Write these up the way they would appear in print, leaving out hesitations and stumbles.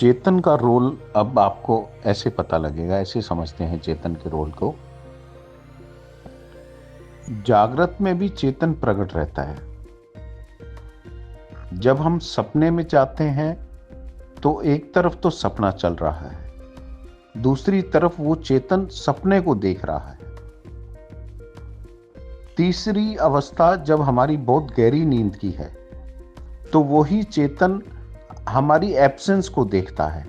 चेतन का रोल अब आपको ऐसे पता लगेगा, ऐसे समझते हैं चेतन के रोल को। जागृत में भी चेतन प्रकट रहता है। जब हम सपने में जाते हैं तो एक तरफ तो सपना चल रहा है, दूसरी तरफ वो चेतन सपने को देख रहा है। तीसरी अवस्था जब हमारी बहुत गहरी नींद की है तो वही चेतन हमारी एब्सेंस को देखता है,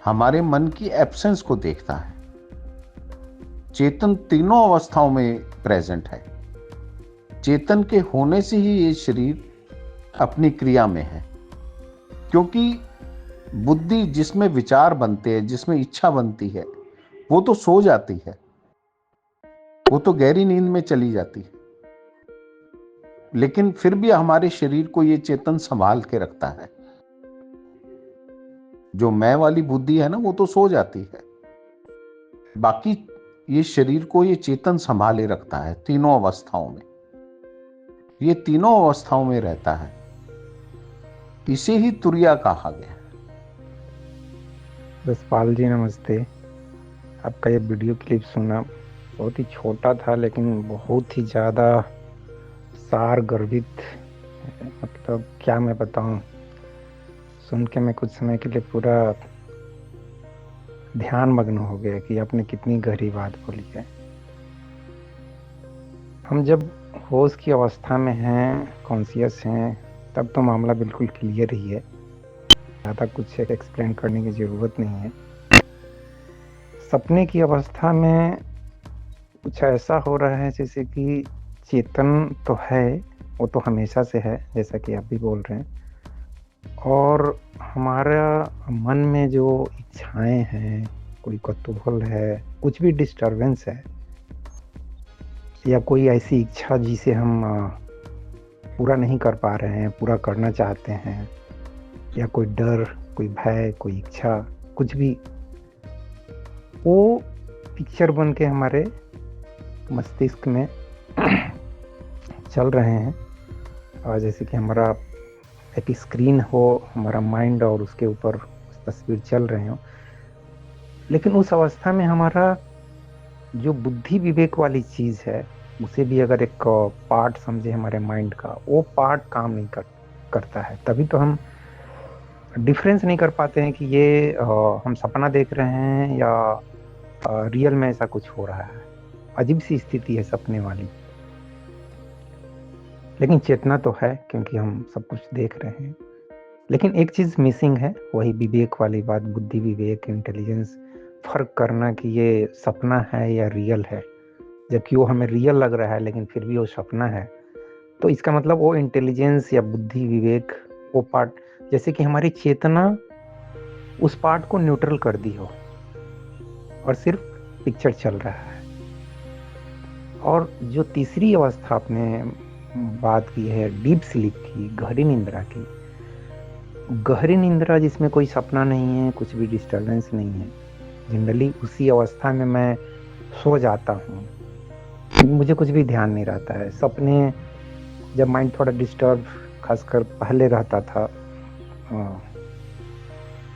हमारे मन की एब्सेंस को देखता है। चेतन तीनों अवस्थाओं में प्रेजेंट है। चेतन के होने से ही ये शरीर अपनी क्रिया में है, क्योंकि बुद्धि जिसमें विचार बनते हैं, जिसमें इच्छा बनती है, वो तो सो जाती है, वो तो गहरी नींद में चली जाती है। लेकिन फिर भी हमारे शरीर को ये चेतन संभाल के रखता है। जो मैं वाली बुद्धि है ना, वो तो सो जाती है, बाकी ये शरीर को ये चेतन संभाले रखता है तीनों अवस्थाओं में। ये तीनों अवस्थाओं में रहता है, इसे ही तुरिया कहा गया। रसपाल जी नमस्ते। आपका ये वीडियो क्लिप सुना, बहुत ही छोटा था लेकिन बहुत ही ज़्यादा सार गर्भित। मतलब क्या मैं बताऊं, सुन के मैं कुछ समय के लिए पूरा ध्यान मग्न हो गया कि आपने कितनी गहरी बात बोली है। हम जब होश की अवस्था में हैं, कॉन्शियस हैं, तब तो मामला बिल्कुल क्लियर ही है, ज़्यादा कुछ एक्सप्लेन करने की ज़रूरत नहीं है। सपने की अवस्था में कुछ ऐसा हो रहा है जैसे कि चेतन तो है, वो तो हमेशा से है, जैसा कि आप भी बोल रहे हैं, और हमारा मन में जो इच्छाएं हैं, कोई कौतूहल है, कुछ भी डिस्टरबेंस है, या कोई ऐसी इच्छा जिसे हम पूरा नहीं कर पा रहे हैं, पूरा करना चाहते हैं, या कोई डर, कोई भय, कोई इच्छा, कुछ भी, वो पिक्चर बन के हमारे मस्तिष्क में चल रहे हैं। और जैसे कि हमारा एक स्क्रीन हो, हमारा माइंड, और उसके ऊपर तस्वीर चल रहे हो। लेकिन उस अवस्था में हमारा जो बुद्धि विवेक वाली चीज़ है, उसे भी अगर एक पार्ट समझे हमारे माइंड का, वो पार्ट काम नहीं करता है। तभी तो हम डिफरेंस नहीं कर पाते हैं कि ये हम सपना देख रहे हैं या रियल में ऐसा कुछ हो रहा है। अजीब सी स्थिति है सपने वाली। लेकिन चेतना तो है, क्योंकि हम सब कुछ देख रहे हैं। लेकिन एक चीज़ मिसिंग है, वही विवेक वाली बात, बुद्धि विवेक, इंटेलिजेंस, फर्क करना कि ये सपना है या रियल है। जबकि वो हमें रियल लग रहा है लेकिन फिर भी वो सपना है, तो इसका मतलब वो इंटेलिजेंस या बुद्धि विवेक, वो पार्ट, जैसे कि हमारी चेतना उस पार्ट को न्यूट्रल कर दी हो और सिर्फ पिक्चर चल रहा है। और जो तीसरी अवस्था आपने बात की है, डीप स्लीप की, गहरी निंद्रा की, गहरी निंद्रा जिसमें कोई सपना नहीं है, कुछ भी डिस्टर्बेंस नहीं है, जनरली उसी अवस्था में मैं सो जाता हूँ, मुझे कुछ भी ध्यान नहीं रहता है। सपने जब माइंड थोड़ा डिस्टर्ब, खासकर पहले रहता था,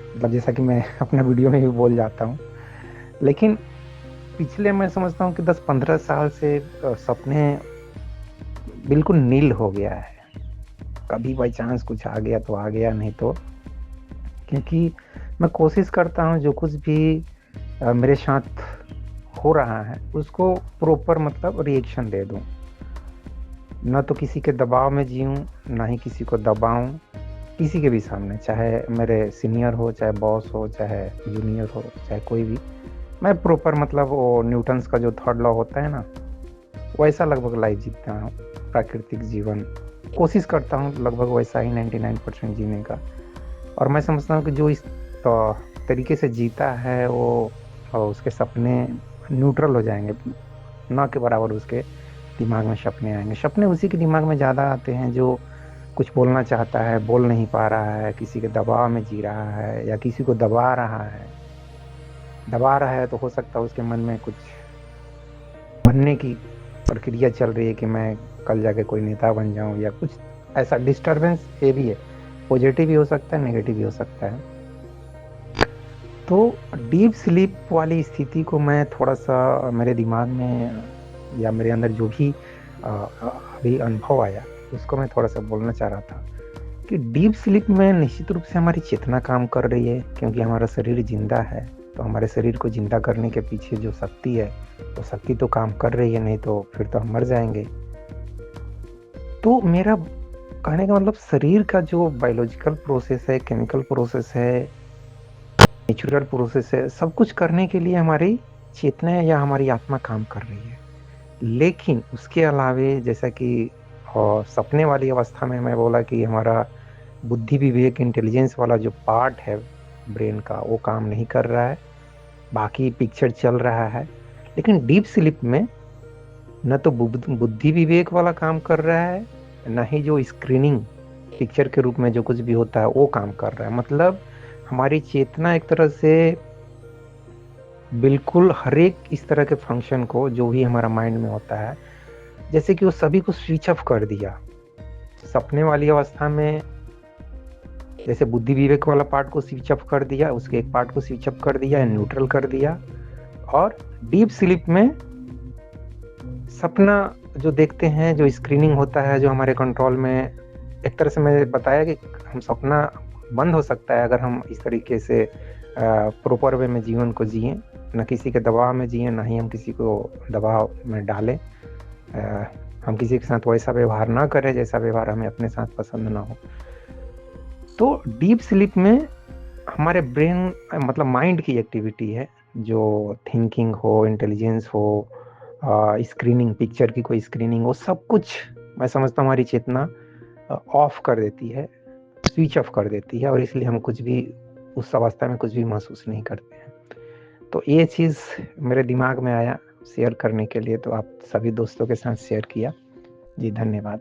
मतलब जैसा कि मैं अपना वीडियो में भी बोल जाता हूँ, लेकिन पिछले मैं समझता हूँ कि 10-15 साल से सपने बिल्कुल नील हो गया है। कभी बाई चांस कुछ आ गया तो आ गया, नहीं तो, क्योंकि मैं कोशिश करता हूँ जो कुछ भी मेरे साथ हो रहा है उसको प्रॉपर मतलब रिएक्शन दे दूँ, न तो किसी के दबाव में जीऊँ, ना ही किसी को दबाऊँ, किसी के भी सामने, चाहे मेरे सीनियर हो, चाहे बॉस हो, चाहे जूनियर हो, चाहे कोई भी। मैं प्रॉपर मतलब वो न्यूटन्स का जो थर्ड लॉ होता है ना, वैसा लगभग लाइफ जीता हूँ, प्राकृतिक जीवन कोशिश करता हूँ लगभग वैसा ही 99% जीने का। और मैं समझता हूँ कि जो इस तरीके से जीता है वो उसके सपने न्यूट्रल हो जाएंगे, ना के बराबर उसके दिमाग में सपने आएंगे। सपने उसी के दिमाग में ज़्यादा आते हैं जो कुछ बोलना चाहता है, बोल नहीं पा रहा है, किसी के दबाव में जी रहा है, या किसी को दबा रहा है। तो हो सकता है उसके मन में कुछ बनने की प्रक्रिया चल रही है कि मैं कल जाके कोई नेता बन जाऊं, या कुछ ऐसा डिस्टरबेंस। ये भी है, पॉजिटिव भी हो सकता है, नेगेटिव भी हो सकता है। तो डीप स्लीप वाली स्थिति को मैं थोड़ा सा मेरे दिमाग में या मेरे अंदर जो भी अभी अनुभव आया उसको मैं थोड़ा सा बोलना चाह रहा था कि डीप स्लीप में निश्चित रूप से हमारी चेतना काम कर रही है, क्योंकि हमारा शरीर जिंदा है। तो हमारे शरीर को जिंदा करने के पीछे जो शक्ति है, तो शक्ति तो काम कर रही है, नहीं तो फिर तो हम मर जाएंगे। तो मेरा कहने का मतलब शरीर का जो बायोलॉजिकल प्रोसेस है, केमिकल प्रोसेस है, नेचुरल प्रोसेस है, सब कुछ करने के लिए हमारी चेतना या हमारी आत्मा काम कर रही है। लेकिन उसके अलावे जैसा कि सपने वाली अवस्था में मैं बोला कि हमारा बुद्धि विवेक इंटेलिजेंस वाला जो पार्ट है ब्रेन का, वो काम नहीं कर रहा है, बाकी पिक्चर चल रहा है। लेकिन डीप स्लीप में न तो बुद्धि विवेक वाला काम कर रहा है, न ही जो स्क्रीनिंग पिक्चर के रूप में जो कुछ भी होता है वो काम कर रहा है। मतलब हमारी चेतना एक तरह से बिल्कुल हर एक इस तरह के फंक्शन को जो भी हमारा माइंड में होता है, जैसे कि वो सभी को स्विच ऑफ कर दिया। सपने वाली अवस्था में जैसे बुद्धि विवेक वाला पार्ट को स्विच ऑफ कर दिया, उसके एक पार्ट को स्विच ऑफ कर दिया, न्यूट्रल कर दिया। और डीप स्लीप में सपना जो देखते हैं, जो स्क्रीनिंग होता है, जो हमारे कंट्रोल में, एक तरह से मैं बताया कि हम सपना बंद हो सकता है अगर हम इस तरीके से प्रॉपर वे में जीवन को जिए, न किसी के दबाव में जिए, ना ही हम किसी को दबाव में डालें। हम किसी के साथ वैसा व्यवहार ना करें जैसा व्यवहार हमें अपने साथ पसंद ना हो। तो डीप स्लीप में हमारे ब्रेन मतलब माइंड की एक्टिविटी है, जो थिंकिंग हो, इंटेलिजेंस हो, स्क्रीनिंग, पिक्चर की कोई स्क्रीनिंग हो, सब कुछ मैं समझता हूँ हमारी चेतना ऑफ कर देती है, स्विच ऑफ कर देती है, और इसलिए हम कुछ भी उस अवस्था में कुछ भी महसूस नहीं करते हैं। तो ये चीज़ मेरे दिमाग में आया शेयर करने के लिए, तो आप सभी दोस्तों के साथ शेयर किया। जी धन्यवाद।